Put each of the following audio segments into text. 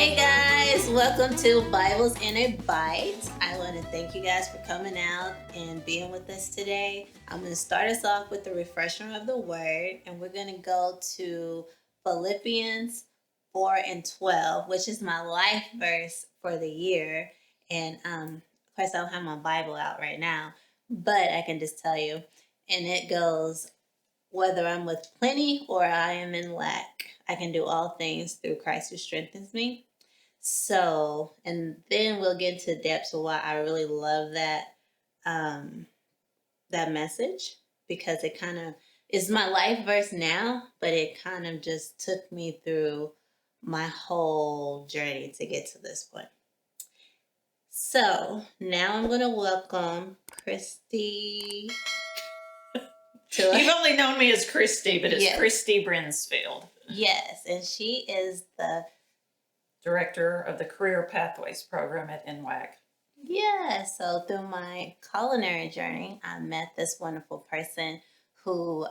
Hey guys, welcome to Bibles in a Bite. I want to thank you guys for coming out and being with us today. I'm going to start us off with the refresher of the word, and we're going to go to Philippians 4:12, which is my life verse for the year. And of course, I don't have my Bible out right now, but I can just tell you. And it goes, whether I'm with plenty or I am in lack, I can do all things through Christ who strengthens me. So, and then we'll get into depths of why I really love that message, because it kind of is my life verse now, but it kind of just took me through my whole journey to get to this point. So now I'm going to welcome Christy. You've only known me as Christy, but it's Yes. Christy Brinsfield. Yes, and she is the Director of the Career Pathways Program at NWAC. Yeah, so through my culinary journey, I met this wonderful person who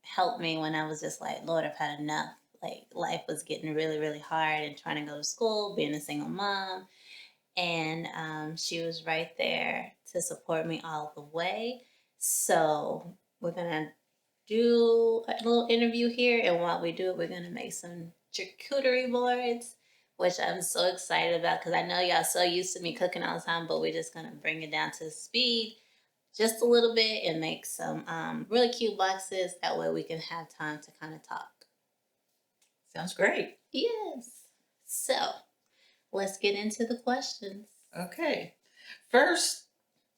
helped me when I was just like, Lord, I've had enough. Like, life was getting really, really hard and trying to go to school, being a single mom. And she was right there to support me all the way. So we're going to do a little interview here. And while we do it, we're going to make some charcuterie boards, which I'm so excited about because I know y'all so used to me cooking all the time, but we're just going to bring it down to speed just a little bit and make some really cute boxes. That way we can have time to kind of talk. Sounds great. Yes. So let's get into the questions. Okay. First,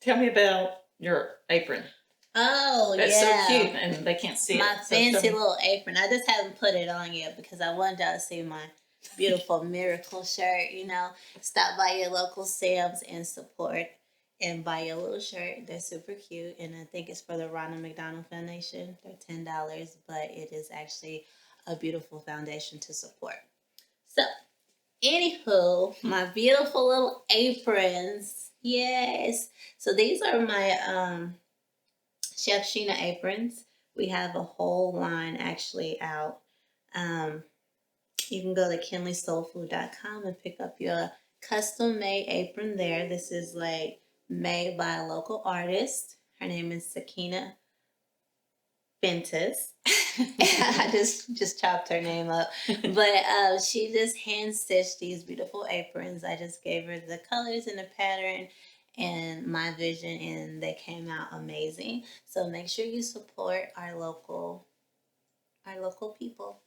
tell me about your apron. Oh, That's yeah. so cute, and they can't see my it. fancy little apron. I just haven't put it on yet because I wanted y'all to see my beautiful miracle shirt. You know, stop by your local Sam's and support and buy your little shirt. They're super cute, and I think it's for the Ronald McDonald Foundation. They're $10, but it is actually a beautiful foundation to support. So, anywho, my beautiful little aprons. Yes. So these are my Chef Sheena aprons. We have a whole line actually out. You can go to kinleyssoulfood.com and pick up your custom made apron there. This is like made by a local artist. Her name is Sakina Bentis. I just chopped her name up. But she just hand stitched these beautiful aprons. I just gave her the colors and the pattern and my vision, and they came out amazing. So make sure you support our local people.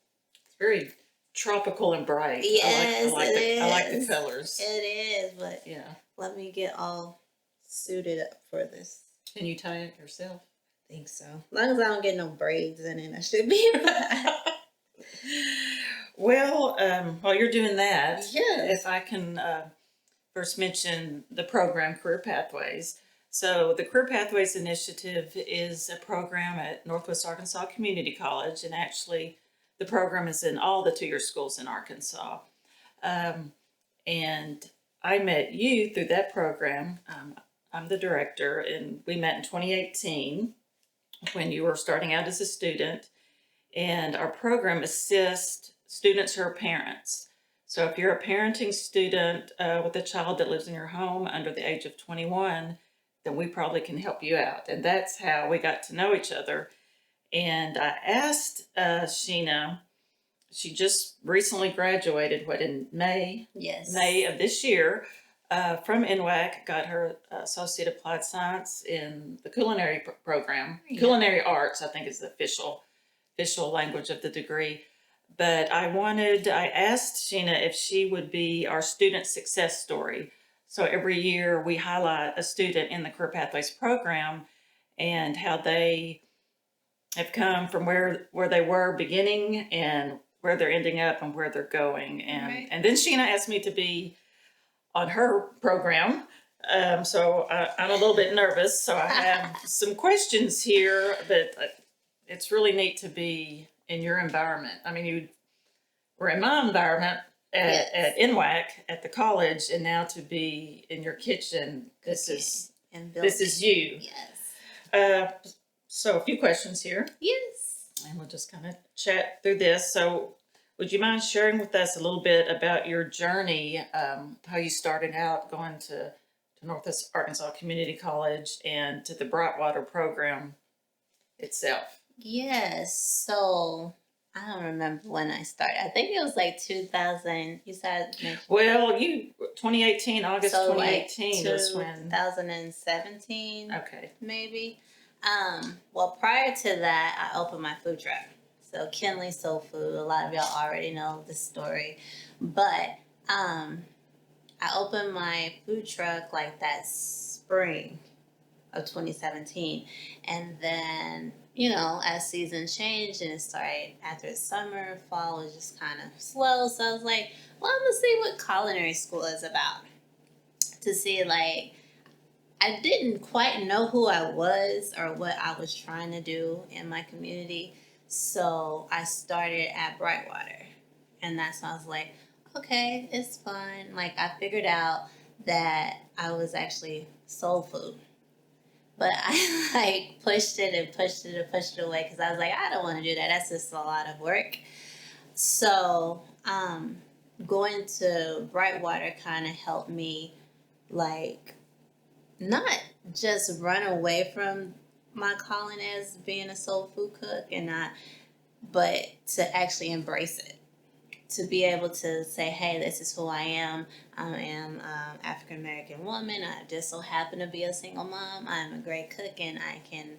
It's very tropical and bright. Yes, I like the colors. It is, but yeah, let me get all suited up for this. Can you tie it yourself? I think so. As long as I don't get no braids in it, I should be right. Well, while you're doing that, Yes. if I can first mention the program Career Pathways. So the Career Pathways Initiative is a program at Northwest Arkansas Community College, and actually the program is in all the two-year schools in Arkansas. And I met you through that program. I'm the director, and we met in 2018 when you were starting out as a student. And our program assists students who are parents. So if you're a parenting student with a child that lives in your home under the age of 21, then we probably can help you out. And that's how we got to know each other. And I asked Sheena, she just recently graduated, in May? Yes. May of this year from NWAC, got her Associate Applied Science in the culinary program. Yeah. Culinary Arts, I think, is the official language of the degree. But I asked Sheena if she would be our student success story. So every year we highlight a student in the Career Pathways program and how they have come from where they were beginning and where they're ending up and where they're going. And right. And then Sheena asked me to be on her program. So I'm a little bit nervous. So I have some questions here, but it's really neat to be in your environment. I mean, you were in my environment at NWAC at the college, and now to be in your kitchen, this is you. Yes. So a few questions here. Yes. And we'll just kind of chat through this. So Would you mind sharing with us a little bit about your journey, how you started out going to Northwest Arkansas Community College and to the Brightwater program itself? Yes. So I don't remember when I started. I think it was like 2000. You said mentioned. Well, 2018, August So like 2018 is when. 2017, Okay. maybe. Well, prior to that, I opened my food truck. So Kinley Soul Food. A lot of y'all already know the story, but I opened my food truck like that spring of 2017, and then as seasons changed and it started after the summer, fall was just kind of slow. So I was like, well, I'm gonna see what culinary school is about, to see, like, I didn't quite know who I was or what I was trying to do in my community. So I started at Brightwater. And that's when I was like, okay, it's fun. Like, I figured out that I was actually soul food. But I like pushed it and pushed it and pushed it away because I was like, I don't want to do that. That's just a lot of work. So going to Brightwater kind of helped me, like, not just run away from my calling as being a soul food cook but to actually embrace it, to be able to say, hey, this is who I am. I am an African American woman. I just so happen to be a single mom. I'm a great cook, and I can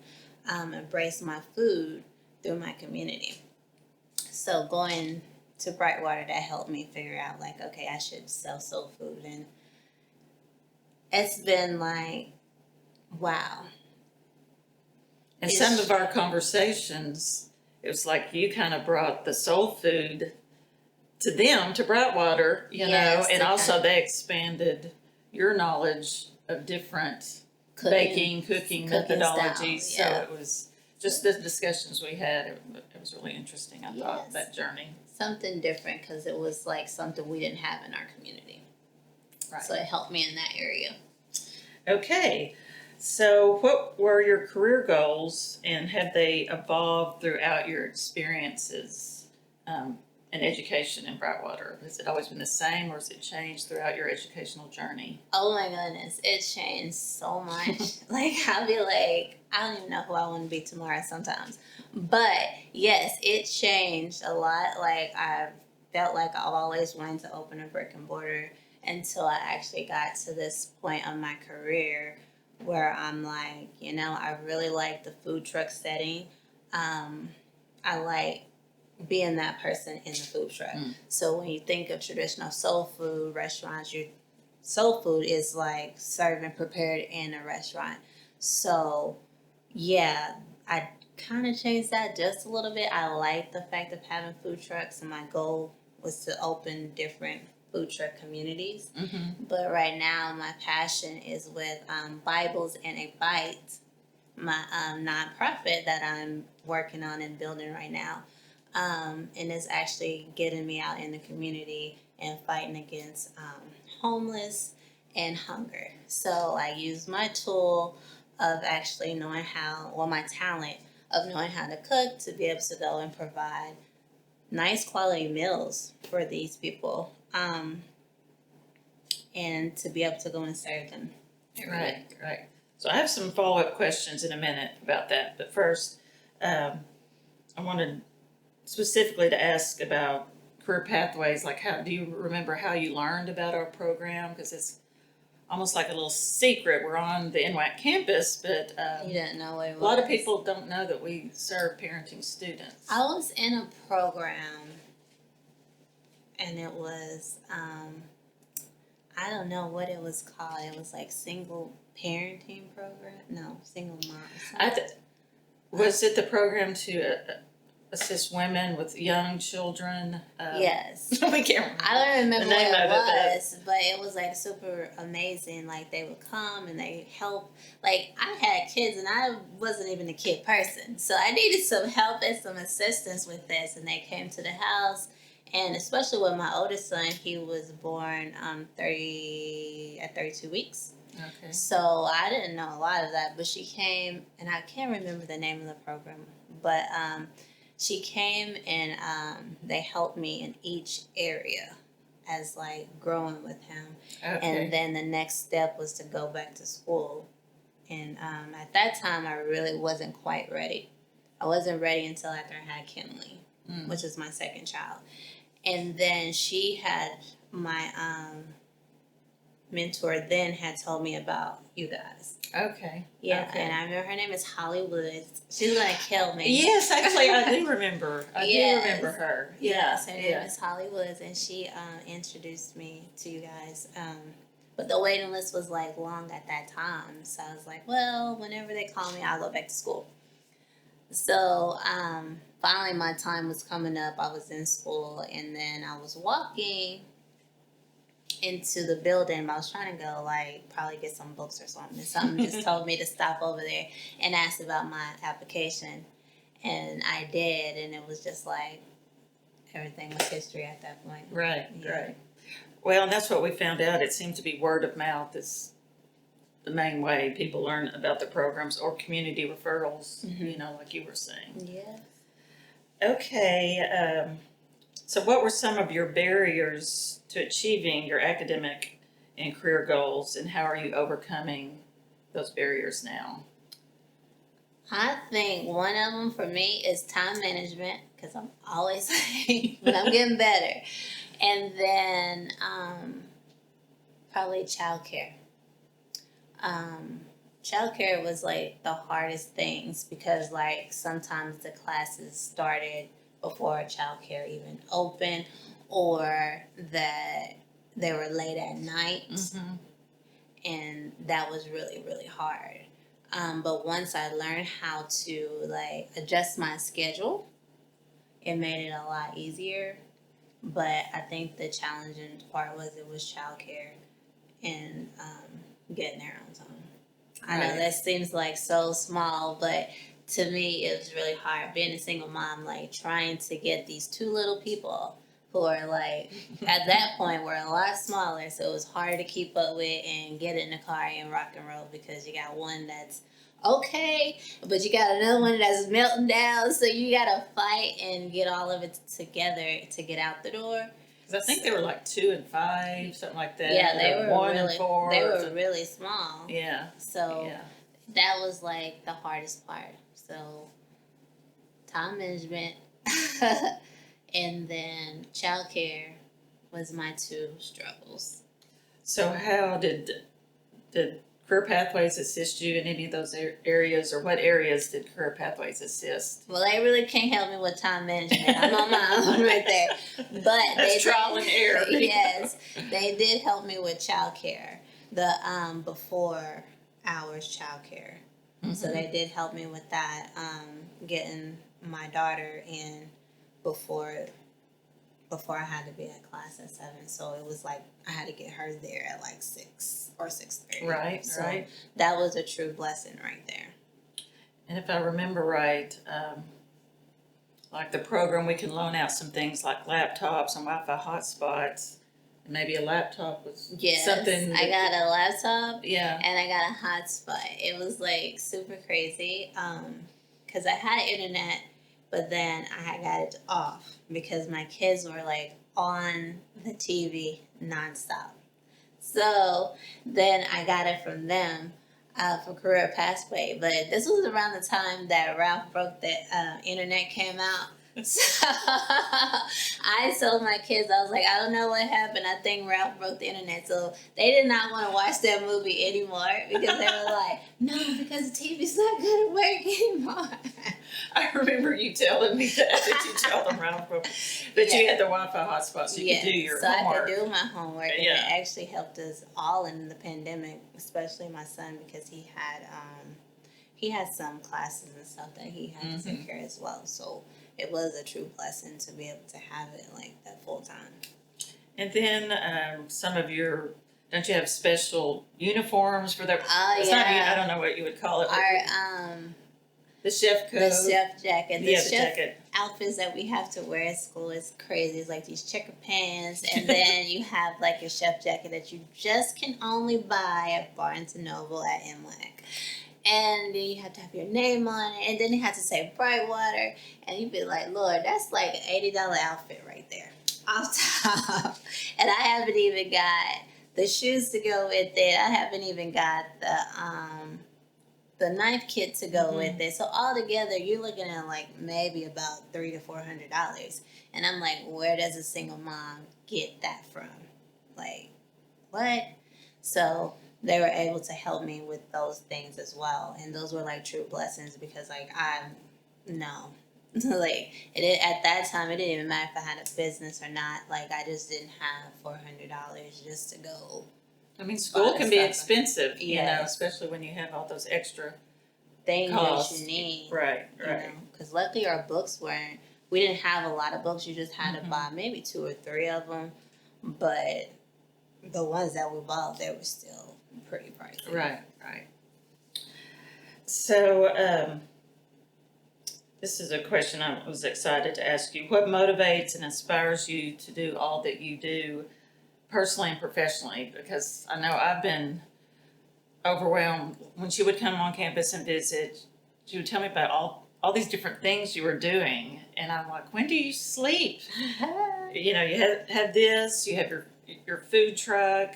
embrace my food through my community. So going to Brightwater, that helped me figure out, like, okay, I should sell soul food. And it's been like, wow. And some of our conversations, it was like you kind of brought the soul food to them, to Brightwater, Yes, and also they expanded your knowledge of different cooking methodologies. Style, yeah. So it was just the discussions we had. It was really interesting. I thought Yes. that journey. Something different, because it was like something we didn't have in our community. Right. So it helped me in that area. Okay. So what were your career goals, and have they evolved throughout your experiences in education in Brightwater? Has it always been the same, or has it changed throughout your educational journey? Oh my goodness, it changed so much. Like, I'll be like, I don't even know who I want to be tomorrow sometimes. But yes, it changed a lot. Like, I felt like I've always wanted to open a brick and mortar until I actually got to this point of my career where I'm like, I really like the food truck setting. I like being that person in the food truck. So when you think of traditional soul food restaurants, your soul food is like served and prepared in a restaurant. So yeah, I kind of changed that just a little bit. I like the fact of having food trucks, and my goal was to open different food truck communities. Mm-hmm. But right now, my passion is with Bibles and a Bite, my nonprofit that I'm working on and building right now. And it's actually getting me out in the community and fighting against homeless and hunger. So I use my tool of actually knowing my talent of knowing how to cook, to be able to go and provide nice quality meals for these people, and to be able to go and serve them. Right. So I have some follow-up questions in a minute about that, but first, I wanted specifically to ask about career pathways. Like, how do you remember how you learned about our program? Because it's almost like a little secret. We're on the NWAC campus, but You didn't know what it was. a lot of people don't know that we serve parenting students. I was in a program, and it was, I don't know what it was called. It was like single parenting program. No, single mom. Was it the program to assist women with young children? Yes. We can't remember. I don't remember the name what it of it, was, but it was like super amazing. Like, they would come and they help. Like, I had kids and I wasn't even a kid person, so I needed some help and some assistance with this. And they came to the house, and especially with my oldest son, he was born at 32 weeks. Okay. So I didn't know a lot of that, but she came, and I can't remember the name of the program, but She came and they helped me in each area as like growing with him. Okay. And then the next step was to go back to school. And at that time, I really wasn't quite ready. I wasn't ready until after I had Kinley, which is my second child. And then she had my mentor then had told me about you guys. Okay. Yeah, okay. and I remember her name is Hollywood. She's gonna kill me. Yes, actually, I do remember. I do remember her. Yes, her name is Hollywood, and she introduced me to you guys. But the waiting list was like long at that time, so I was like, well, whenever they call me, I'll go back to school. So finally, my time was coming up. I was in school, and then I was walking into the building. I was trying to go, like, probably get some books or something. And something just told me to stop over there and ask about my application. And I did, and it was just like everything was history at that point. Right, right. Well, and that's what we found out. It seems to be word of mouth is the main way people learn about the programs, or community referrals, like you were saying. Yeah. Okay. So what were some of your barriers to achieving your academic and career goals, and how are you overcoming those barriers now? I think one of them for me is time management, because I'm always late, but I'm getting better. And then probably childcare. Childcare was like the hardest things, because like sometimes the classes started before childcare even opened, or that they were late at night, and that was really, really hard. But once I learned how to like adjust my schedule, it made it a lot easier. But I think the challenging part was childcare and getting there on time. I know that seems like so small, but to me it was really hard being a single mom, like trying to get these two little people who are like at that point were a lot smaller, so it was hard to keep up with and get in the car and rock and roll, because you got one that's okay, but you got another one that's melting down, so you gotta fight and get all of it together to get out the door. Because I think they were like 2 and 5, something like that. Yeah, they were 1 really, and 4. they were really small. Yeah. So that was like the hardest part. So time management and then childcare was my two struggles. So how did Career Pathways assist you in any of those areas, or what areas did Career Pathways assist? Well, they really can't help me with time management. I'm on my own right there. But that's trial and error. Yes, they did help me with childcare, the before hours childcare. So they did help me with that, getting my daughter in before I had to be at class at 7. So it was like I had to get her there at like 6 or 6:30. Right, so right. That was a true blessing right there. And if I remember right, like the program, we can loan out some things like laptops and Wi-Fi hotspots. Maybe a laptop was something. I got a laptop. Yeah. And I got a hotspot. It was like super crazy, because I had internet, but then I had got it off because my kids were like on the TV nonstop. So then I got it from them, for Career Pathway. But this was around the time that Ralph Broke the Internet came out. So I told my kids, I was like, I don't know what happened. I think Ralph broke the internet. So they did not want to watch that movie anymore, because they were like, no, because the TV's not going to work anymore. I remember you telling me that you tell them Ralph broke, but you had the Wi-Fi hotspot, so you could do your homework. So I could do my homework, and it actually helped us all in the pandemic, especially my son, because he had some classes and stuff that he had to take care of as well. So it was a true blessing to be able to have it like that full time. And then some of your, don't you have special uniforms for their? It's not, I don't know what you would call it. Our the chef coat. The chef jacket. The chef jacket. Outfits that we have to wear at school is crazy. It's like these checker pants, and then you have like a chef jacket that you just can only buy at Barnes & Noble at MLAC. And then you have to have your name on it, and then it has to say Brightwater, and you'd be like, Lord, that's like an $80 outfit right there off top. And I haven't even got the shoes to go with it. I haven't even got the knife kit to go with it. So all together, you're looking at like maybe about $300 to $400. And I'm like, where does a single mom get that from? Like, what? So they were able to help me with those things as well, and those were like true blessings because like no, like at that time it didn't even matter if I had a business or not. Like I just didn't have $400 just to go. I mean, school can be expensive, you know, Yes. especially when you have all those extra Things costs. that you need. Right. Because luckily our books weren't. We didn't have a lot of books. You just had to Mhm. buy maybe 2 or 3 of them, but the ones that we bought, they were still pretty pricey. Right. So, this is a question I was excited to ask you. What motivates and inspires you to do all that you do personally and professionally? Because I know I've been overwhelmed. When she would come on campus and visit, she would tell me about all these different things you were doing. And I'm like, when do you sleep? You know, you have this, you have your food truck.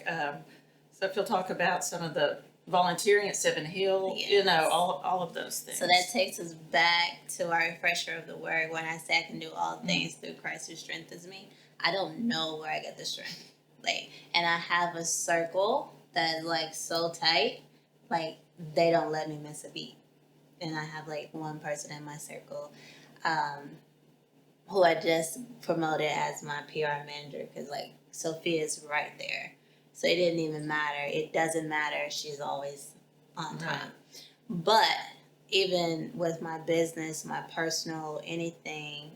So if you'll talk about some of the volunteering at Seven Hill, Yes. you know, all of those things. So that takes us back to our refresher of the word when I say I can do all things through Christ who strengthens me. I don't know where I get the strength. Like, and I have a circle that's like so tight, like they don't let me miss a beat. And I have like one person in my circle who I just promoted as my PR manager because like Sophia's right there. So it didn't even matter. It doesn't matter. She's always on time. Right. But even with my business, my personal, anything,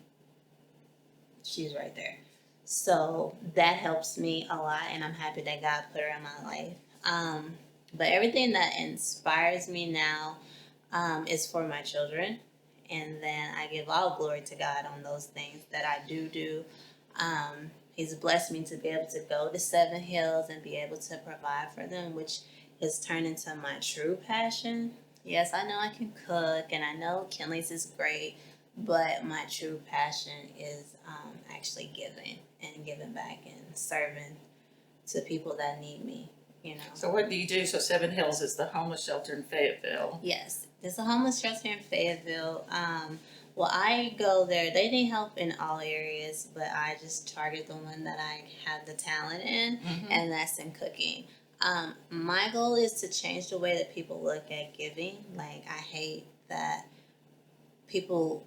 she's right there. So that helps me a lot, and I'm happy that God put her in my life. But everything that inspires me now is for my children. And then I give all glory to God on those things that I do. He's blessed me to be able to go to Seven Hills and be able to provide for them, which has turned into my true passion. Yes, I know I can cook, and I know Kinley's is great, but my true passion is actually giving back and serving to people that need me. You know. So what do you do? So Seven Hills is the homeless shelter in Fayetteville. Yes, there's a homeless shelter in Fayetteville. Well, I go there. They need help in all areas, but I just target the one that I have the talent in, and that's in cooking. My goal is to change the way that people look at giving. Like, I hate that people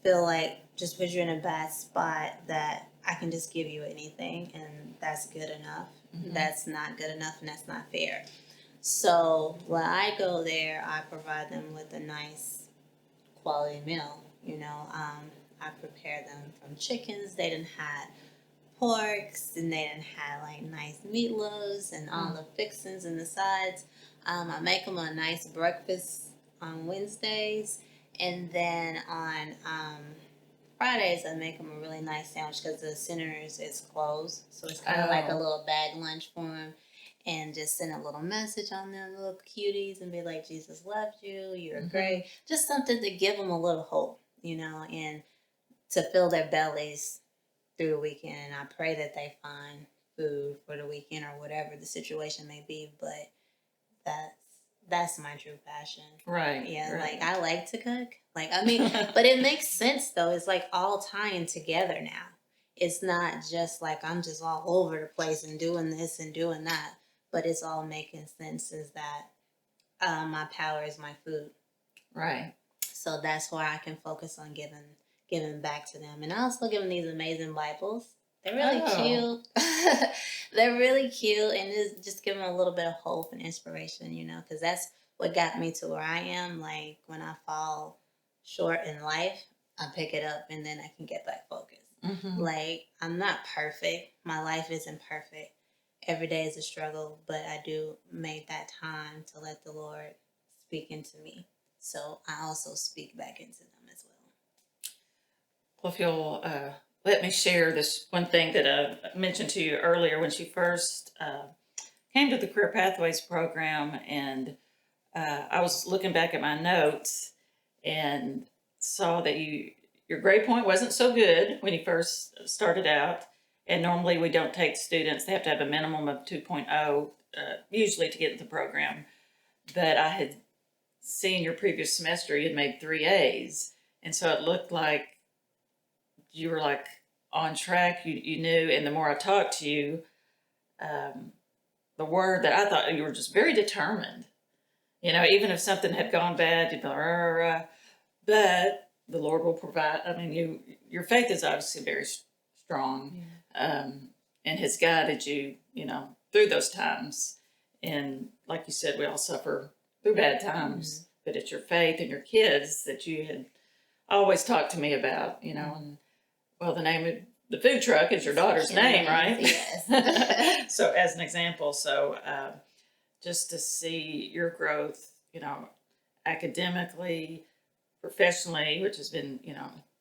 feel like just because you're in a bad spot that I can just give you anything and that's good enough. That's not good enough and that's not fair. So when I go there, I provide them with a nice quality meal. You know, I prepare them from chickens. They didn't have porks, and they didn't have like nice meatloaves and all the fixings and the sides. I make them a nice breakfast on Wednesdays, and then on Fridays I make them a really nice sandwich because the Centers is closed, so it's kind of like a little bag lunch for them. And just send a little message on them, little cuties, and be like, Jesus loved you, you're great. Just something to give them a little hope, you know, and to fill their bellies through the weekend. And I pray that they find food for the weekend or whatever the situation may be. But that's my true passion. Right. Yeah, right. like I like to cook. Like, I mean, but it makes sense though. It's like all tying together now. It's not just like I'm just all over the place and doing this and doing that. But it's all making sense is that my power is my food. Right. So that's where I can focus on giving back to them. And I also give them these amazing Bibles. They're really cute. They're really cute, and just give them a little bit of hope and inspiration, you know, because that's what got me to where I am. Like, when I fall short in life, I pick it up, and then I can get back focused. Like, I'm not perfect. My life isn't perfect. Every day is a struggle, but I do make that time to let the Lord speak into me. So I also speak back into them as well. Well, if you'll let me share this one thing that I mentioned to you earlier when she first came to the Career Pathways program, and I was looking back at my notes and saw that your grade point wasn't so good when you first started out. And normally we don't take students, they have to have a minimum of 2.0 usually to get into the program. But I had seen your previous semester, you had made 3 A's. And so it looked like you were like on track, you knew. And the more I talked to you, the word that I thought you were just very determined. Even if something had gone bad, you'd be like, rah, rah, rah. But the Lord will provide. I mean, your faith is obviously very strong, and has guided you, through those times. And like you said, we all suffer through bad times, but it's your faith and your kids that you had always talked to me about, and well, the name of the food truck is your daughter's name, right? Yes. So as an example, just to see your growth, academically, professionally, which has been,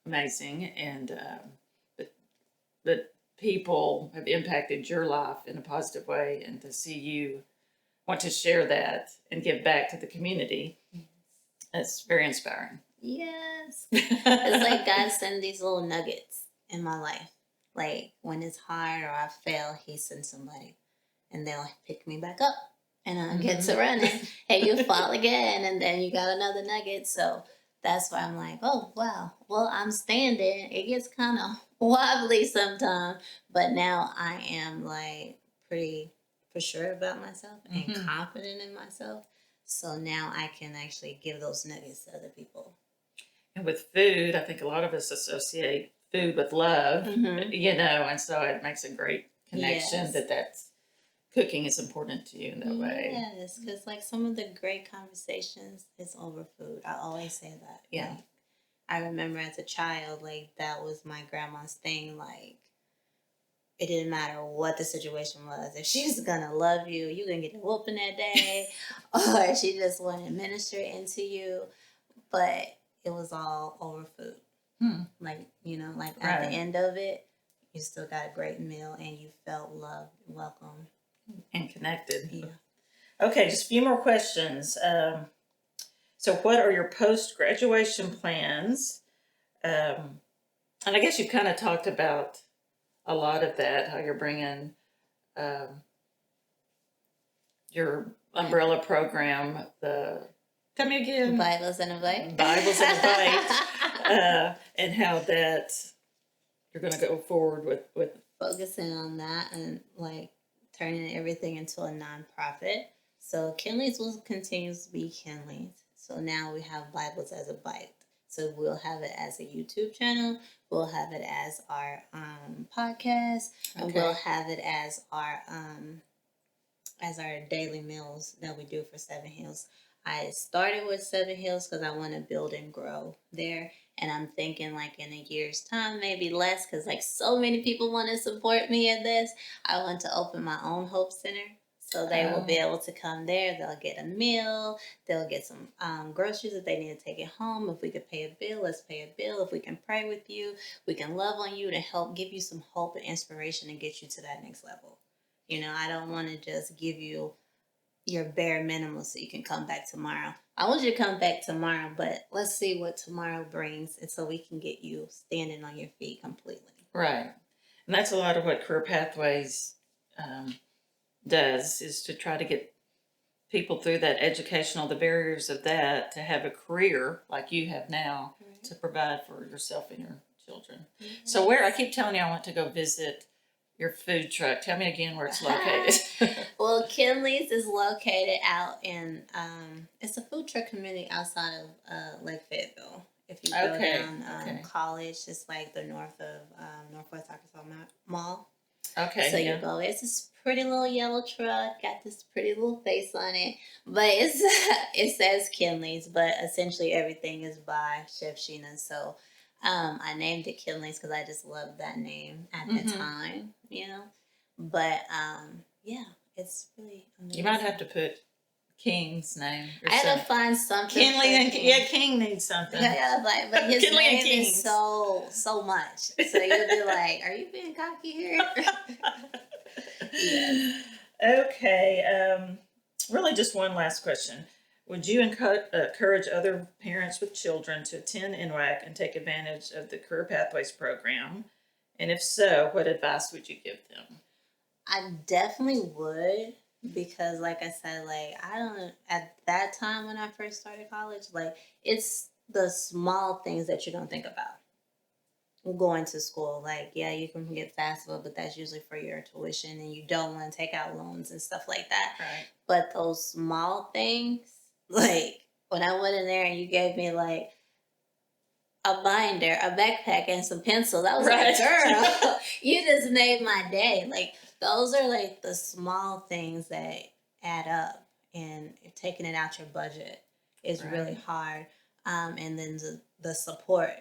amazing. And, but people have impacted your life in a positive way, and to see you want to share that and give back to the community, that's very inspiring. Yes. It's like God sends these little nuggets in my life. Like when it's hard or I fail, he sends somebody and they'll pick me back up and I get to running. And you fall again and then you got another nugget. So that's why I'm like, oh, wow. Well, I'm standing. It gets kind of wobbly sometimes, but now I am like pretty for sure about myself and confident in myself. So now I can actually give those nuggets to other people. And with food, I think a lot of us associate food with love, and so it makes a great connection that's cooking is important to you in that way. Yes, because like some of the great conversations is over food. I always say that. Yeah. Like, I remember as a child, like that was my grandma's thing. Like it didn't matter what the situation was. If she was gonna love you, you gonna get a whooping that day, or she just wanted to minister into you. But it was all over food. Like, at the end of it, you still got a great meal and you felt loved, welcome, and connected. Yeah. Okay, just a few more questions. So what are your post-graduation plans? And I guess you kind of talked about a lot of that, how you're bringing your umbrella program, tell me again. Bibles and a Bite. Bibles and a Bite. And how that you're going to go forward with focusing on that and like turning everything into a nonprofit. So Kinley's will continue to be Kinley's. So now we have Bibles as a Bite. So we'll have it as a YouTube channel. We'll have it as our podcast, and we'll have it as our daily meals that we do for Seven Hills. I started with Seven Hills because I want to build and grow there. And I'm thinking like in a year's time, maybe less, because like so many people want to support me in this. I want to open my own Hope Center. So they will be able to come there. They'll get a meal. They'll get some groceries if they need to take it home. If we could pay a bill, let's pay a bill. If we can pray with you, we can love on you to help give you some hope and inspiration and get you to that next level. I don't want to just give you your bare minimum so you can come back tomorrow. I want you to come back tomorrow, but let's see what tomorrow brings, and so we can get you standing on your feet completely. Right. And that's a lot of what Career Pathways does, is to try to get people through that the barriers of that, to have a career like you have now, to provide for yourself and your children. Yes. So I keep telling you I want to go visit your food truck. Tell me again where it's located. Well, Kinley's is located out in, it's a food truck community outside of Lake Fayetteville. If you go down College, it's like the north of Northwest Arkansas Mall. Okay. So you go, it's this pretty little yellow truck, got this pretty little face on it, but it says Kinley's, but essentially everything is by Chef Sheena. So I named it Kinley's because I just loved that name at the time, But yeah, it's really amazing. You might have to put King's name. I had to find something. King needs something. Yeah, but his name is so much. So you'll be like, are you being cocky here? Yes. Okay. Really just one last question. Would you encourage other parents with children to attend NWAC and take advantage of the Career Pathways program? And if so, what advice would you give them? I definitely would, because like I said, like I don't, at that time when I first started college, like it's the small things that you don't think about going to school. Like, yeah, you can get FAFSA, but that's usually for your tuition and you don't want to take out loans and stuff like that. Right. But those small things, like when I went in there and you gave me like a binder, a backpack, and some pencils, I was Right. like, girl, you just made my day. Like, those are like the small things that add up, and taking it out your budget is Right. really hard. And then the support,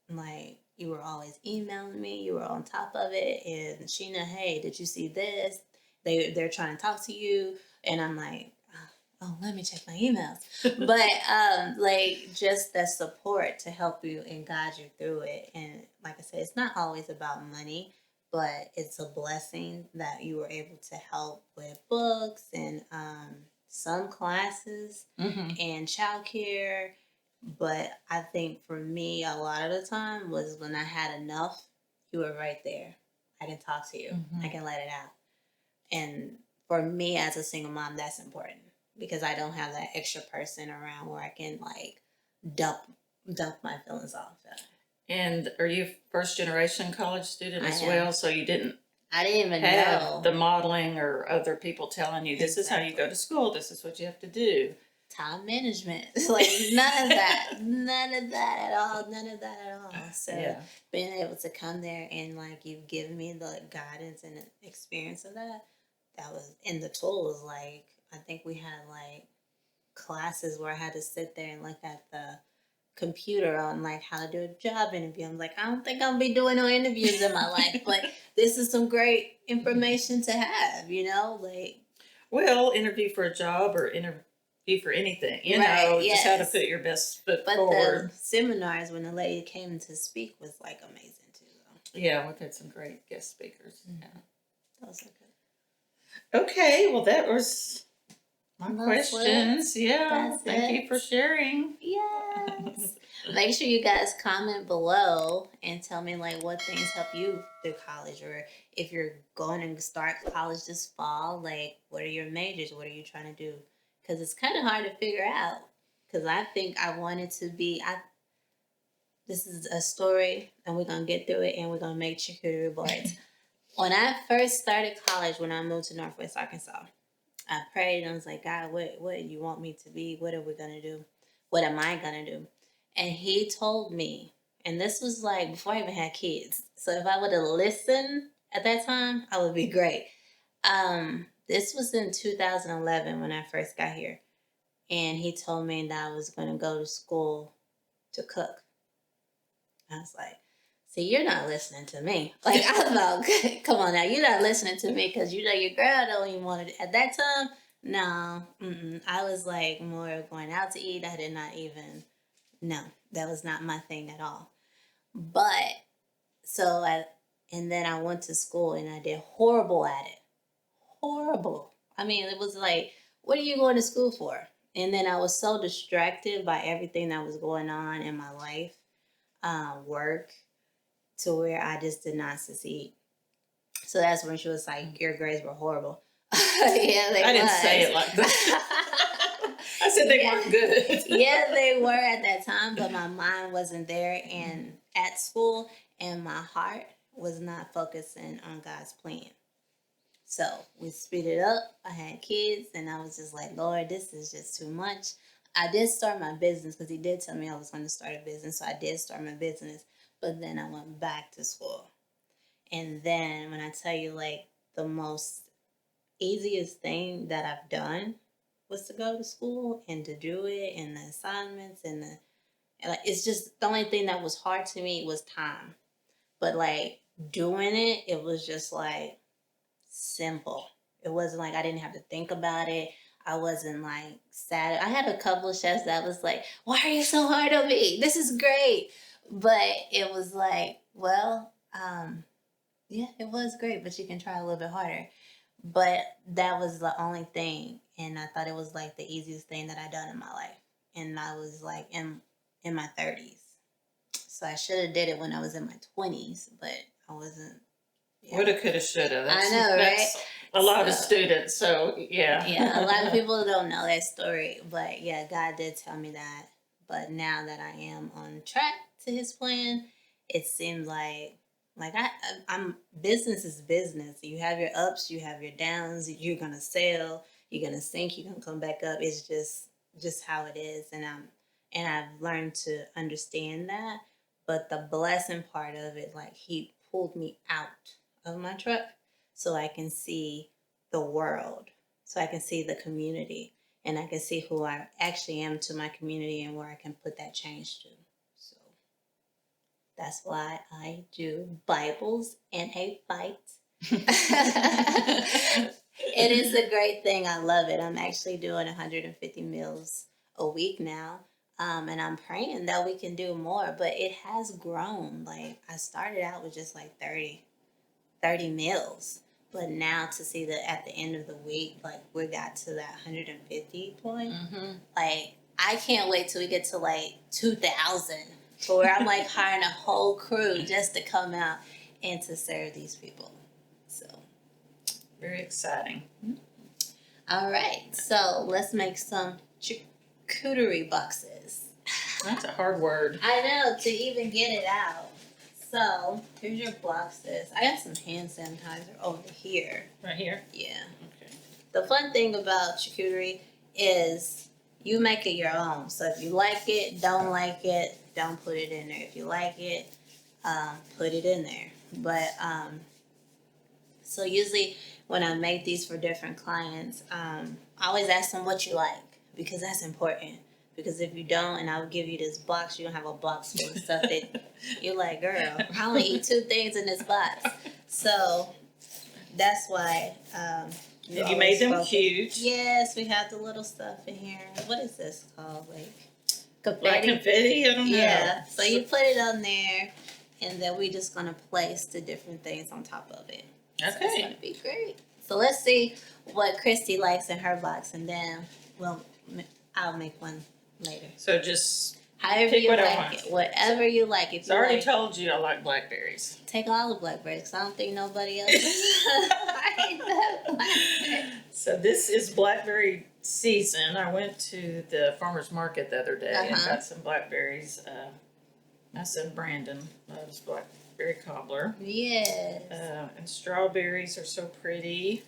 like you were always emailing me, you were on top of it, and Sheena, hey, did you see this? They're trying to talk to you, and I'm like, oh, let me check my emails. But like just the support to help you and guide you through it. And like I said, it's not always about money, but it's a blessing that you were able to help with books and some classes and childcare. But I think for me, a lot of the time was when I had enough, you were right there. I can talk to you. I can let it out. And for me as a single mom, that's important because I don't have that extra person around where I can like dump my feelings off. And are you first generation college student as I am. well? So you didn't I didn't even have know the modeling or other people telling you this is how you go to school, this is what you have to do. Time management. Like none of that. None of that at all. None of that at all. So being able to come there and like you've given me the guidance and experience of that was in the tools. Like I think we had like classes where I had to sit there and look at the computer on like how to do a job interview. I'm like, I don't think I'll be doing no interviews in my life, but this is some great information to have, like. Well, interview for a job or interview for anything, just how to put your best foot forward. The seminars when the lady came to speak was like amazing too. Though. Yeah, we've had some great guest speakers. Yeah, those are good. Okay, well that was my questions. Yeah, thank you for sharing. Yes. Make sure you guys comment below and tell me like what things help you through college, or if you're going to start college this fall, like what are your majors? What are you trying to do? Because it's kind of hard to figure out. Because I think I wanted to be. This is a story, and we're gonna get through it, and we're gonna make charcuterie boards. When I first started college, when I moved to Northwest Arkansas, I prayed and I was like, God, what do you want me to be? What are we gonna do? What am I gonna do? And He told me, and this was like before I even had kids. So if I would have listened at that time, I would be great. This was in 2011 when I first got here. And He told me that I was going to go to school to cook. I was like, see, you're not listening to me. Like, I was like, come on now, you're not listening to me because your girl don't even want to. At that time, no. I was like more going out to eat. I did not even, no, that was not my thing at all. But, and then I went to school and I did horrible at it. Horrible. I mean, it was like, what are you going to school for? And then I was so distracted by everything that was going on in my life, work, to where I just did not succeed. So that's when she was like, your grades were horrible. Yeah, I didn't say it like that. I said they weren't good. Yeah, they were at that time, but my mind wasn't there and at school, and my heart was not focusing on God's plan. So we speeded up. I had kids, and I was just like, Lord, this is just too much. I did start my business because He did tell me I was going to start a business. So I did start my business, but then I went back to school. And then when I tell you, like, the most easiest thing that I've done was to go to school and to do it, and the assignments and it's just the only thing that was hard to me was time. But like doing it, it was just like simple. It wasn't like I didn't have to think about it. I wasn't like sad. I had a couple of chefs that was like, why are you so hard on me? This is great. But it was like, well, yeah, it was great, but you can try a little bit harder. But that was the only thing, and I thought it was like the easiest thing that I done in my life, and I was like in my 30s, so I should have did it when I was in my 20s, but I wasn't. Yeah. Woulda, coulda, shoulda. I know, right? That's a lot of students, so yeah. Yeah, a lot of people don't know that story, but yeah, God did tell me that. But now that I am on track to His plan, it seems like I'm business is business. You have your ups, you have your downs. You're gonna sail, you're gonna sink, you're gonna come back up. It's just how it is, and I've learned to understand that. But the blessing part of it, like He pulled me out of my truck so I can see the world, so I can see the community, and I can see who I actually am to my community and where I can put that change to. So that's why I do Bibles and a fight. It is a great thing. I love it. I'm actually doing 150 meals a week now. And I'm praying that we can do more, but it has grown. Like I started out with just like 30 meals. But now to see that at the end of the week, like we got to that 150 point, like I can't wait till we get to like 2,000, for where I'm like hiring a whole crew just to come out and to serve these people. So Very exciting. all right, so let's make some charcuterie boxes. That's a hard word. I know, to even get it out. So here's your boxes. I got some hand sanitizer over here. Right here? Yeah. Okay. The fun thing about charcuterie is you make it your own. So if you like it, don't like it, don't put it in there. If you like it, put it in there. But so usually when I make these for different clients, I always ask them what you like, because that's important. Because if you don't, and I would give you this box, you don't have a box full of stuff that you're like, girl, I only eat 2 things in this box. So that's why. You made them focus. cute. Yes, we have the little stuff in here. What is this called? Like confetti? Like confetti? I don't know. Yeah. So you put it on there, and then we're just going to place the different things on top of it. Okay. So it's going to be great. So let's see what Christy likes in her box, and then I'll make one later. So just however pick you what I like want. it, whatever you like. If So I you already like, told you I like blackberries. take all the blackberries. 'Cause I don't think nobody else. So this is blackberry season. I went to the farmer's market the other day and got some blackberries. My son Brandon loves blackberry cobbler. Yes. And strawberries are so pretty.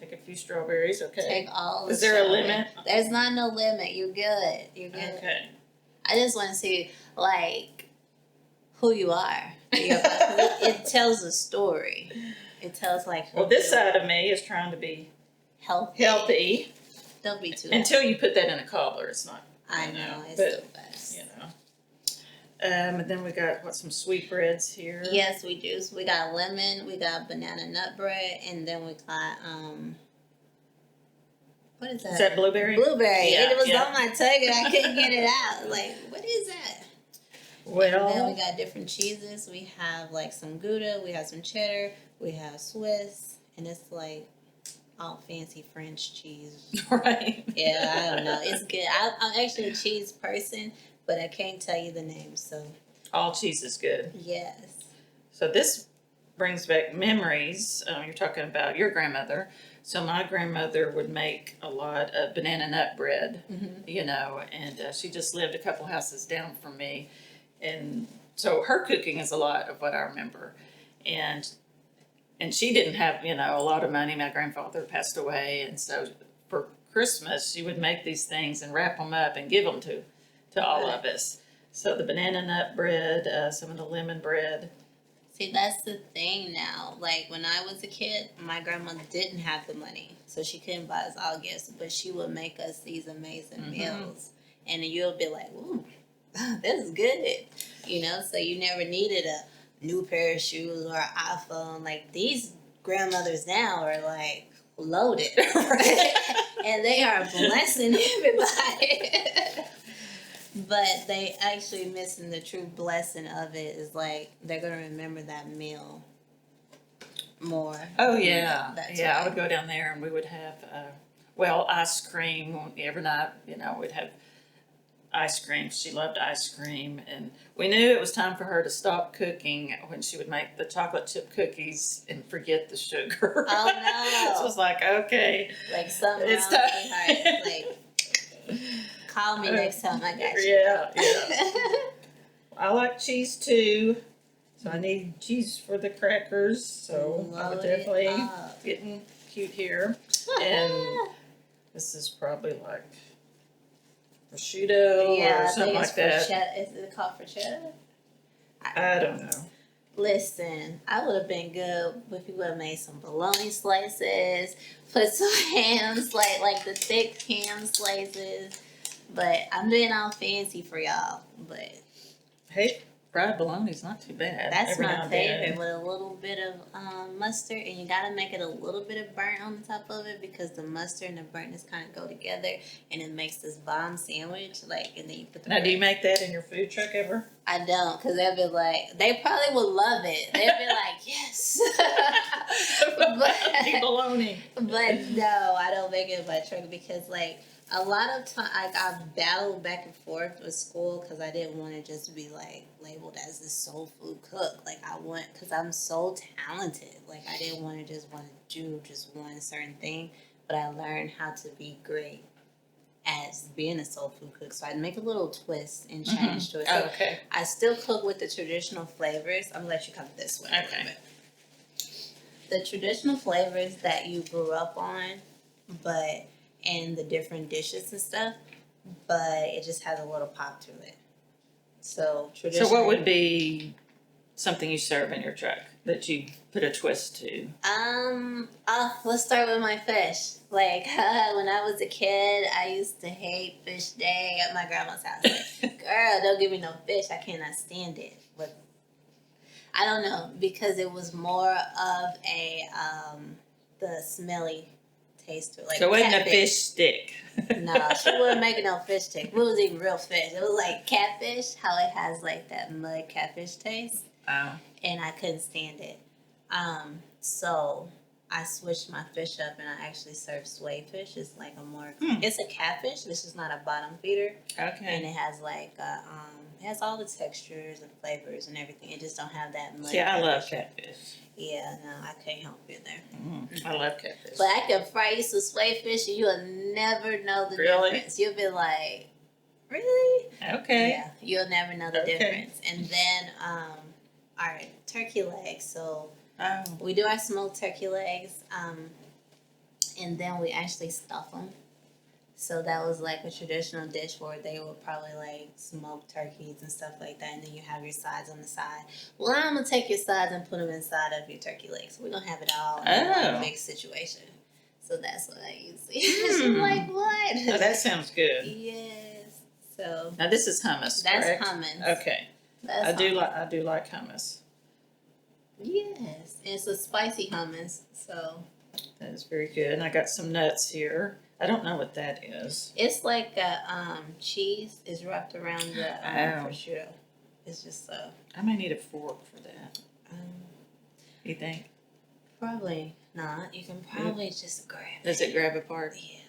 Take a few strawberries, okay? Take all. Is there a limit? There's not no limit. You're good. You're good. Okay. I just want to see like who you are. It tells a story. It tells like. Well, this side of me is trying to be healthy. Don't be too. Until you put that in a cobbler, it's not. I know it's but, still best. You know. And then we got some sweetbreads here. Yes, we do. So we got lemon, we got banana nut bread, and then we got what is that? Is that blueberry? Blueberry. Yeah, It was on my tongue and I couldn't get it out. Like, what is that? Well, and then we got different cheeses. We have like some Gouda, we have some cheddar, we have Swiss, and it's like all fancy French cheese. Right. Yeah, I don't know. It's good. I'm actually a cheese person, but I can't tell you the name, so. All cheese is good. Yes. So this brings back memories. You're talking about your grandmother. So my grandmother would make a lot of banana nut bread, you know, and she just lived a couple houses down from me. And so her cooking is a lot of what I remember. And she didn't have, you know, a lot of money. My grandfather passed away. And so for Christmas, she would make these things and wrap them up and give them to all of us. So the banana nut bread, some of the lemon bread. See, that's the thing now. Like, when I was a kid, my grandma didn't have the money, so she couldn't buy us all gifts, but she would make us these amazing meals. And you'll be like, ooh, this is good. You know, so you never needed a new pair of shoes or an iPhone. Like, these grandmothers now are, like, loaded. And they are blessing everybody. But they actually missing the true blessing of it is like they're going to remember that meal more. Oh yeah, That's yeah. I right. would go down there and we would have, ice cream every night. You know, we'd have ice cream. She loved ice cream, and we knew it was time for her to stop cooking when she would make the chocolate chip cookies and forget the sugar. Oh no! So it was like, okay, Like something it's wrong, time. sweetheart. Like, call me next time I got you. Yeah, yeah. I like cheese too, so I need cheese for the crackers. So I would Load it definitely up. getting cute here. And this is probably like prosciutto Yeah, or I something think it's like that. bruschetta. Is it called bruschetta? I don't know. Listen, I would have been good if you would have made some bologna slices, put some ham like the thick ham slices. But I'm being all fancy for y'all. But Hey, fried bologna's not too bad. that's every now my and then. favorite with a little bit of mustard, and you gotta make it a little bit of burnt on the top of it because the mustard and the burntness kind of go together, and it makes this bomb sandwich. Like, and then you put the. Now, do you make that in your food truck ever? I don't, because they'd be like, they probably would love it. They'd be like, yes. Big bologna. But no, I don't make it in my truck because, like, a lot of time, I've battled back and forth with school because I didn't want to just be, like, labeled as this soul food cook. Like, because I'm so talented. Like, I didn't want to do just one certain thing, but I learned how to be great as being a soul food cook. So I'd make a little twist and change to it. So okay. I still cook with the traditional flavors. I'm going to let you come this way. Okay. The traditional flavors that you grew up on, and the different dishes and stuff, but it just has a little pop to it. So traditional. So what would be something you serve in your truck that you put a twist to? Let's start with my fish. Like, when I was a kid, I used to hate fish day at my grandma's house. Like, girl, don't give me no fish. I cannot stand it. But I don't know, because it was more of the smelly taste to it. Like, so it wasn't a catfish. fish stick. No, she wasn't making no fish stick. It was even real fish. It was like catfish, how it has like that mud catfish taste. Oh. And I couldn't stand it. So I switched my fish up and I actually serve sway fish. It's like it's a catfish. This is not a bottom feeder. Okay. And it has like it has all the textures and flavors and everything. It just don't have that mud. See, I catfish. love catfish. Yeah, no, I can't help you there. I love catfish. But I can fry you some sway fish and you'll never know the difference. You'll be like, really? Okay. Yeah, you'll never know the difference. And then our turkey legs. So we do our smoked turkey legs, and then we actually stuff them. So that was like a traditional dish where they would probably like smoke turkeys and stuff like that, and then you have your sides on the side. Well, I'm gonna take your sides and put them inside of your turkey legs. We're gonna have it all in one big situation. So that's what I usually. I'm like, what? Oh, that sounds good. Yes. So now this is hummus. That's correct? hummus. Okay. That's I do like hummus. Yes, it's a spicy hummus. So that is very good. And I got some nuts here. I don't know what that is. it's like a cheese is wrapped around the prosciutto. It's just I may need a fork for that. You think? Probably not. You can probably just grab it. Does it grab apart? Yeah,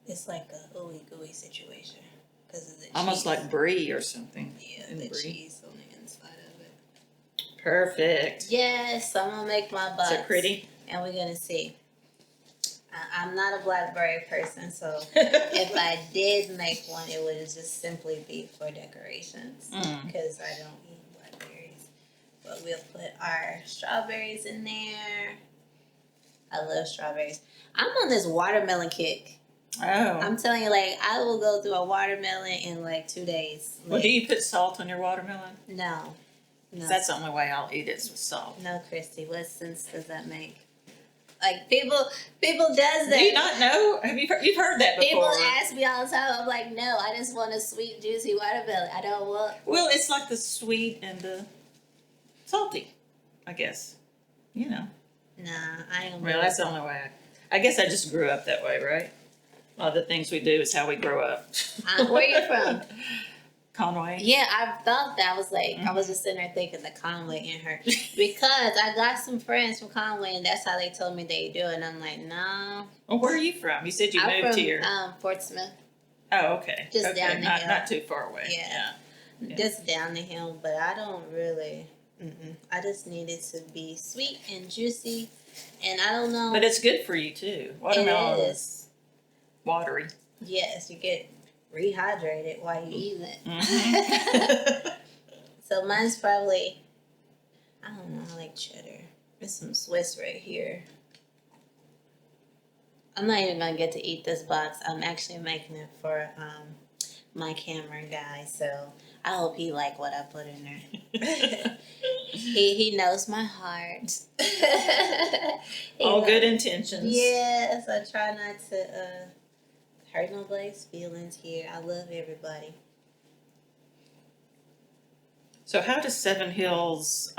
it's like a ooey gooey situation because of the almost cheese. like brie or something. Yeah, the the cheese on the inside of it. Perfect. Yes, I'm gonna make my buns. Is it pretty? And we're gonna see. I'm not a blackberry person, so if I did make one, it would just simply be for decorations because I don't eat blackberries. But we'll put our strawberries in there. I love strawberries. I'm on this watermelon kick. Oh. I'm telling you, like, I will go through a watermelon in like 2 days. Well, do you put salt on your watermelon? No. That's the only way I'll eat it is with salt. No, Christy. What sense does that make? Like, people does that. Do you not know? You've heard that before? People ask me all the time. I'm like, no, I just want a sweet, juicy watermelon. I don't want. Well, it's like the sweet and the salty, I guess. You know. Nah, I ain't. Well, that's the only way. I guess I just grew up that way, right? A lot of the things we do is how we grow up. Where you from? Conway? Yeah, I thought that. I was like, I was just sitting there thinking the Conway in her. Because I got some friends from Conway, and that's how they told me they do it. And I'm like, no. Well, where are you from? You said you I'm moved from, here. Portsmouth. Oh, okay. Just okay. down the hill. Not too far away. Yeah. Just down the hill. But I don't really, I just need it to be sweet and juicy. And I don't know. But it's good for you, too. Watermelon is watery. Yes, you get rehydrated while you eat it. Mm-hmm. So mine's probably, I don't know, I like cheddar. There's some Swiss right here. I'm not even gonna get to eat this box. I'm actually making it for my camera guy, so I hope he like what I put in there. he knows my heart. All good intentions. Yes, I try not to hurt nobody's feelings here. I love everybody. So how does Seven Hills,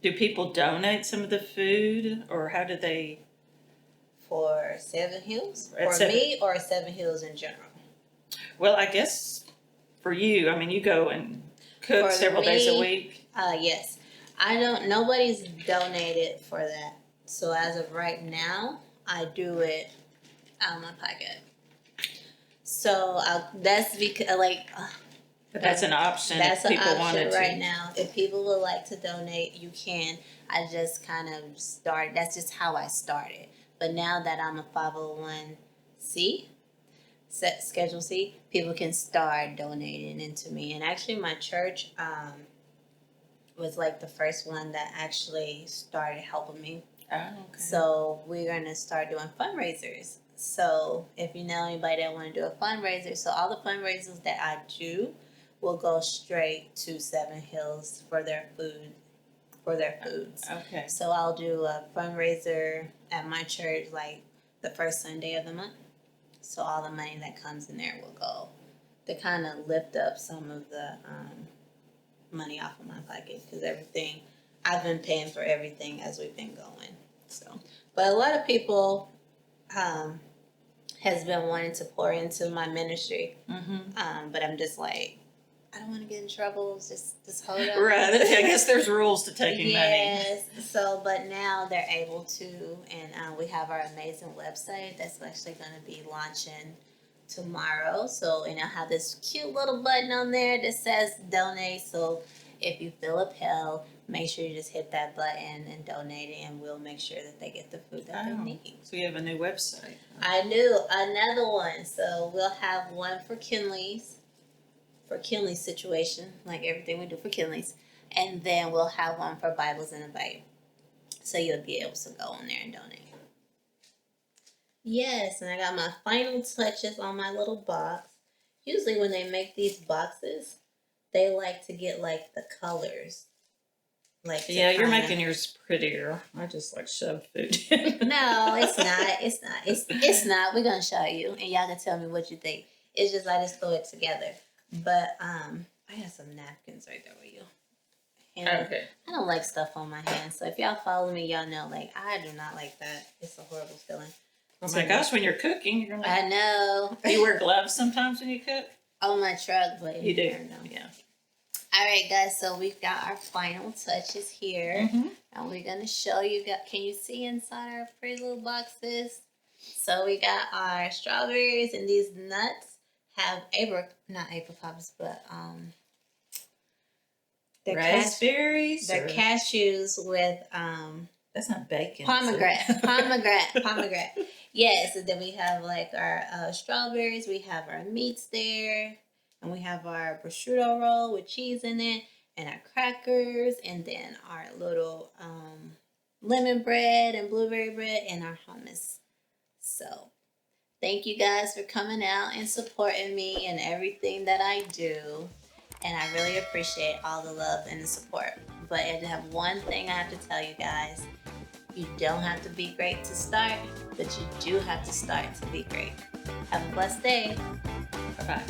do people donate some of the food, or how do they? For Seven Hills? At For me or Seven Hills in general? Well, I guess for you, I mean, you go and cook For several days a week. Yes. Nobody's donated for that. So as of right now, I do it out of my pocket. So that's because, But that's an option. That's if an people option wanted right to. now. If people would like to donate, you can. I just kind of started. That's just how I started. But now that I'm a 501c, Schedule C, people can start donating into me. And actually, my church was like the first one that actually started helping me. Oh, okay. So we're going to start doing fundraisers. So if you know anybody that want to do a fundraiser, so all the fundraisers that I do will go straight to Seven Hills for their food, for their foods. Okay. So I'll do a fundraiser at my church like the first Sunday of the month. So all the money that comes in there will go to kind of lift up some of the money off of my pocket, because everything, I've been paying for everything as we've been going. So, but a lot of people has been wanting to pour into my ministry, but I'm just like, I don't want to get in trouble. Just hold on. Right. I guess there's rules to taking money. Yes. So, but now they're able to, and we have our amazing website that's actually going to be launching tomorrow. So, and I'll have this cute little button on there that says donate. So, if you feel upheld, make sure you just hit that button and donate it, and we'll make sure that they get the food that they need. So you have a new website. I do. Another one. So, we'll have one for Kinley's situation, like everything we do for Kinley's. And then we'll have one for Bibles in a Bite. So you'll be able to go on there and donate. Yes, and I got my final touches on my little box. Usually when they make these boxes, they like to get like the colors. Yeah, you're making yours prettier. I just like shove food. No, it's not. It's not. We're gonna show you, and y'all can tell me what you think. It's just I just throw it together. But I got some napkins right there with you. And okay. I don't like stuff on my hands. So if y'all follow me, y'all know like I do not like that. It's a horrible feeling. Oh my gosh, when you're cooking, you're gonna. I know. You wear gloves sometimes when you cook? On my truck, but you do. Yeah. All right, guys. So we've got our final touches here, and we're gonna show you. Can you see inside our pretty little boxes? So we got our strawberries, and these nuts have not apricots, but they're raspberries. They're cashews with that's not bacon. Pomegranate. Yes, and then we have like our strawberries. We have our meats there, and we have our prosciutto roll with cheese in it, and our crackers, and then our little lemon bread and blueberry bread, and our hummus. So, thank you guys for coming out and supporting me and everything that I do. And I really appreciate all the love and the support. But I have one thing I have to tell you guys. You don't have to be great to start, but you do have to start to be great. Have a blessed day. Bye-bye.